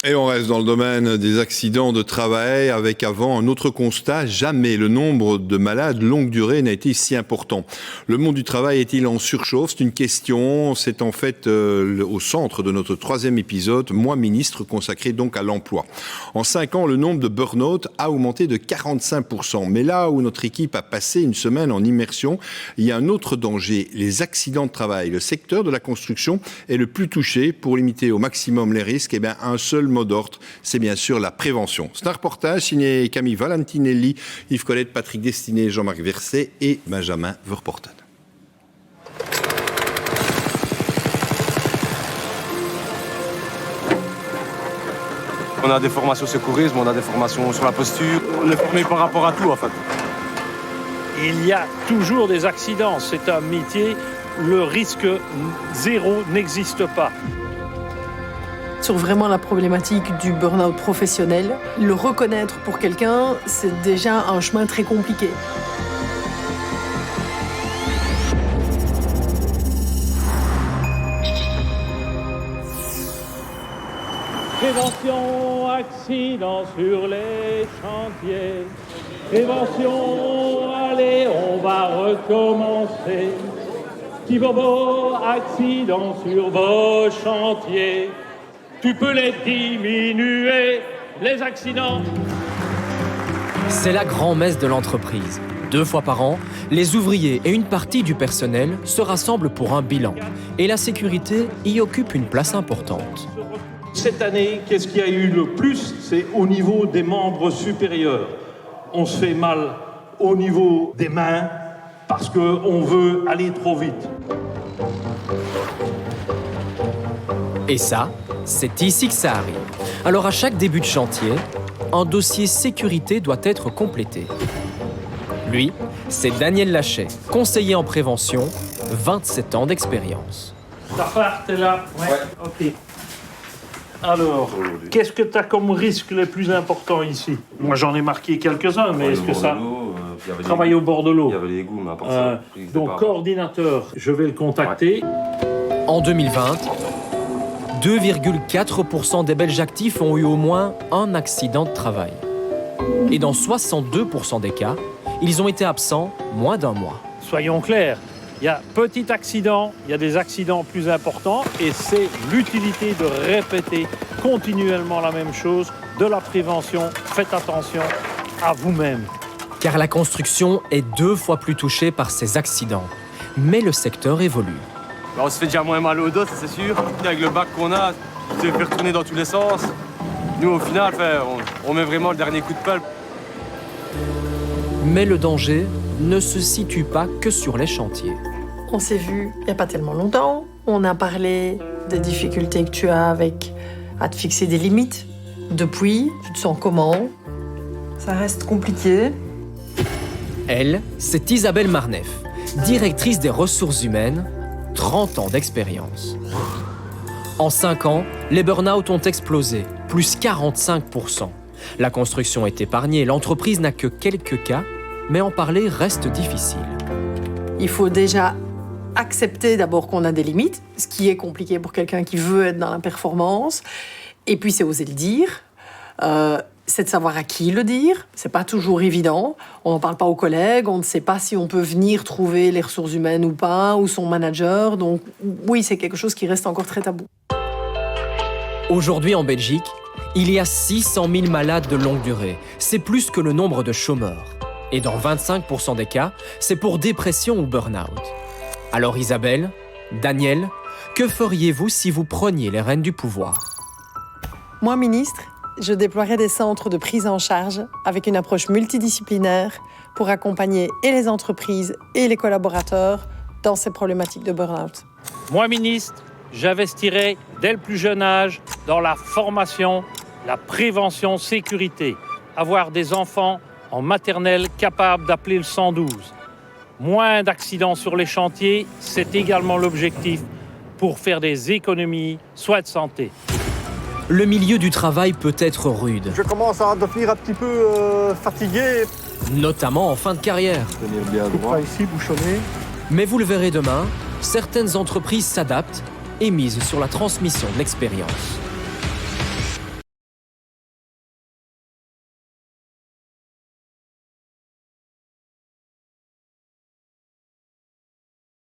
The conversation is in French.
Et on reste dans le domaine des accidents de travail avec avant un autre constat. Jamais le nombre de malades longue durée n'a été si important. Le monde du travail est-il en surchauffe? C'est une question. C'est en fait au centre de notre 3e épisode, Moi ministre, consacré donc à l'emploi. En 5 ans, le nombre de burn-out a augmenté de 45%. Mais là où notre équipe a passé une semaine en immersion, il y a un autre danger, les accidents de travail. Le secteur de la construction est le plus touché. Pour limiter au maximum les risques, un seul mot d'ordre, c'est bien sûr la prévention. C'est un reportage signé Camille Valentinelli, Yves Colette, Patrick Destiné, Jean-Marc Verset et Benjamin Verporten. On a des formations secourisme, on a des formations sur la posture. On est formé par rapport à tout en fait. Il y a toujours des accidents. C'est un métier, le risque zéro n'existe pas. Sur vraiment la problématique du burn-out professionnel, le reconnaître pour quelqu'un, c'est déjà un chemin très compliqué. Prévention, accident sur les chantiers. Prévention, allez, on va recommencer. Petit bobo, accident sur vos chantiers. Tu peux les diminuer, les accidents. C'est la grand-messe de l'entreprise. 2 fois par an, les ouvriers et une partie du personnel se rassemblent pour un bilan. Et la sécurité y occupe une place importante. Cette année, qu'est-ce qu'il y a eu le plus? C'est au niveau des membres supérieurs. On se fait mal au niveau des mains parce qu'on veut aller trop vite. Et ça, c'est ici que ça arrive. Alors à chaque début de chantier, un dossier sécurité doit être complété. Lui, c'est Daniel Lachet, conseiller en prévention, 27 ans d'expérience. Ta part est là? Ouais. Ok. Alors, qu'est-ce que tu as comme risque les plus importants ici? Moi, j'en ai marqué quelques-uns, mais est-ce que ça... Travailler au bord de l'eau. Il y avait les égouts, mais à part ça... Donc, coordinateur, je vais le contacter. Ouais. En 2020, 2,4% des Belges actifs ont eu au moins un accident de travail. Et dans 62% des cas, ils ont été absents moins d'un mois. Soyons clairs, il y a petit accident, il y a des accidents plus importants et c'est l'utilité de répéter continuellement la même chose, de la prévention. Faites attention à vous-même. Car la construction est 2 fois plus touchée par ces accidents. Mais le secteur évolue. On se fait déjà moins mal au dos, c'est sûr. Avec le bac qu'on a, tu te fait retourner dans tous les sens. Nous, au final, on met vraiment le dernier coup de pelle. Mais le danger ne se situe pas que sur les chantiers. On s'est vu il n'y a pas tellement longtemps. On a parlé des difficultés que tu as à te fixer des limites. Depuis, tu te sens comment? Ça reste compliqué. Elle, c'est Isabelle Marnef, directrice des ressources humaines, 30 ans d'expérience. En 5 ans, les burn-out ont explosé, plus 45%. La construction est épargnée, l'entreprise n'a que quelques cas, mais en parler reste difficile. Il faut déjà accepter d'abord qu'on a des limites, ce qui est compliqué pour quelqu'un qui veut être dans la performance. Et puis, c'est oser le dire. C'est de savoir à qui le dire. C'est pas toujours évident. On n'en parle pas aux collègues. On ne sait pas si on peut venir trouver les ressources humaines ou pas, ou son manager. Donc, oui, c'est quelque chose qui reste encore très tabou. Aujourd'hui, en Belgique, il y a 600 000 malades de longue durée. C'est plus que le nombre de chômeurs. Et dans 25% des cas, c'est pour dépression ou burn-out. Alors Isabelle, Daniel, que feriez-vous si vous preniez les rênes du pouvoir? Moi, ministre, je déploierai des centres de prise en charge avec une approche multidisciplinaire pour accompagner et les entreprises et les collaborateurs dans ces problématiques de burn-out. Moi, ministre, j'investirai dès le plus jeune âge dans la formation, la prévention, sécurité. Avoir des enfants en maternelle capables d'appeler le 112. Moins d'accidents sur les chantiers, c'est également l'objectif pour faire des économies, soit de santé. Le milieu du travail peut être rude. Je commence à devenir un petit peu fatigué. Notamment en fin de carrière. Tenir bien droit. Ici, bouchonné. Mais vous le verrez demain, certaines entreprises s'adaptent et misent sur la transmission de l'expérience.